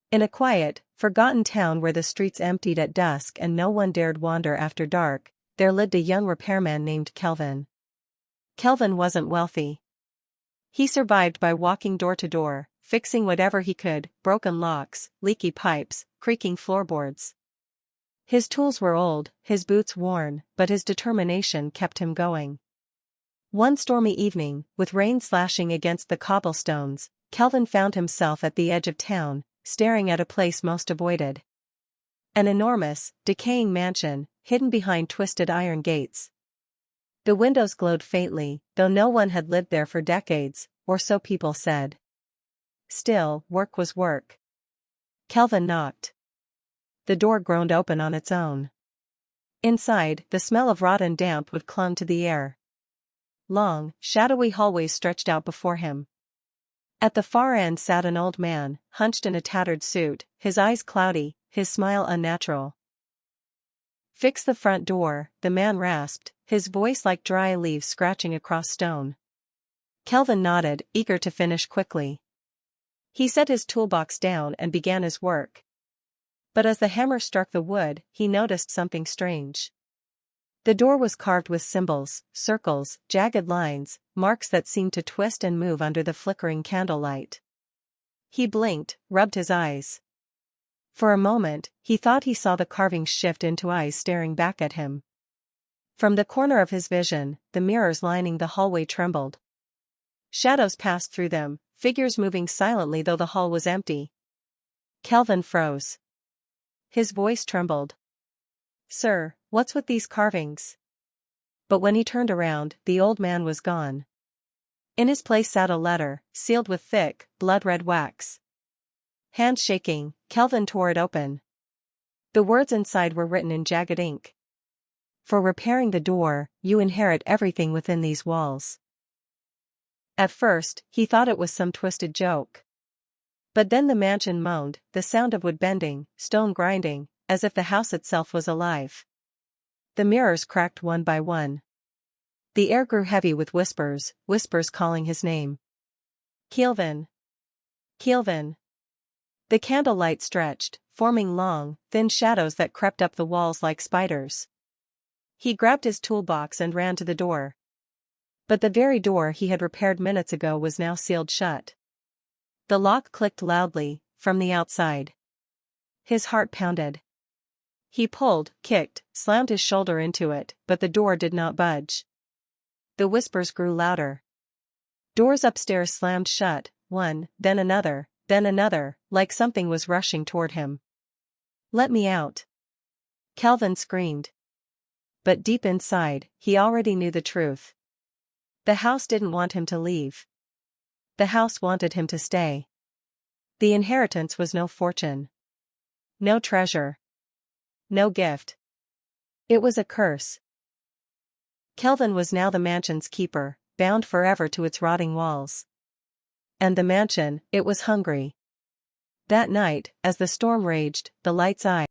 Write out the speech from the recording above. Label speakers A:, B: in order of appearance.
A: In a quiet, forgotten town where the streets emptied at dusk and no one dared wander after dark, there lived a young repairman named Kelvin. Kelvin wasn't wealthy. He survived by walking door to door, fixing whatever he could: broken locks, leaky pipes, creaking floorboards. His tools were old, his boots worn, but his determination kept him going. One stormy evening, with rain slashing against the cobblestones, Kelvin found himself at the edge of town, staring at a place most avoided. An enormous, decaying mansion, hidden behind twisted iron gates. The windows glowed faintly, though no one had lived there for decades, or so people said. Still, work was work. Kelvin knocked. The door groaned open on its own. Inside, the smell of rotten damp wood clung to the air. Long, shadowy hallways stretched out before him. At the far end sat an old man, hunched in a tattered suit, his eyes cloudy, his smile unnatural. "Fix the front door," the man rasped, his voice like dry leaves scratching across stone. Kelvin nodded, eager to finish quickly. He set his toolbox down and began his work. But as the hammer struck the wood, he noticed something strange. The door was carved with symbols, circles, jagged lines, marks that seemed to twist and move under the flickering candlelight. He blinked, rubbed his eyes. For a moment, he thought he saw the carvings shift into eyes staring back at him. From the corner of his vision, the mirrors lining the hallway trembled. Shadows passed through them, figures moving silently though the hall was empty. Kelvin froze. His voice trembled. "Sir, what's with these carvings?" But when he turned around, the old man was gone. In his place sat a letter, sealed with thick, blood-red wax. Hands shaking, Kelvin tore it open. The words inside were written in jagged ink. "For repairing the door, you inherit everything within these walls." At first, he thought it was some twisted joke. But then the mansion moaned, the sound of wood bending, stone grinding, as if the house itself was alive. The mirrors cracked one by one. The air grew heavy with whispers, whispers calling his name. "Kelvin! Kelvin!" The candlelight stretched, forming long, thin shadows that crept up the walls like spiders. He grabbed his toolbox and ran to the door. But the very door he had repaired minutes ago was now sealed shut. The lock clicked loudly, from the outside. His heart pounded. He pulled, kicked, slammed his shoulder into it, but the door did not budge. The whispers grew louder. Doors upstairs slammed shut, one, then another, like something was rushing toward him. "Let me out!" Kelvin screamed. But deep inside, he already knew the truth. The house didn't want him to leave. The house wanted him to stay. The inheritance was no fortune. No treasure. No gift. It was a curse. Kelvin was now the mansion's keeper, bound forever to its rotting walls. And the mansion, it was hungry. That night, as the storm raged, the lights eyed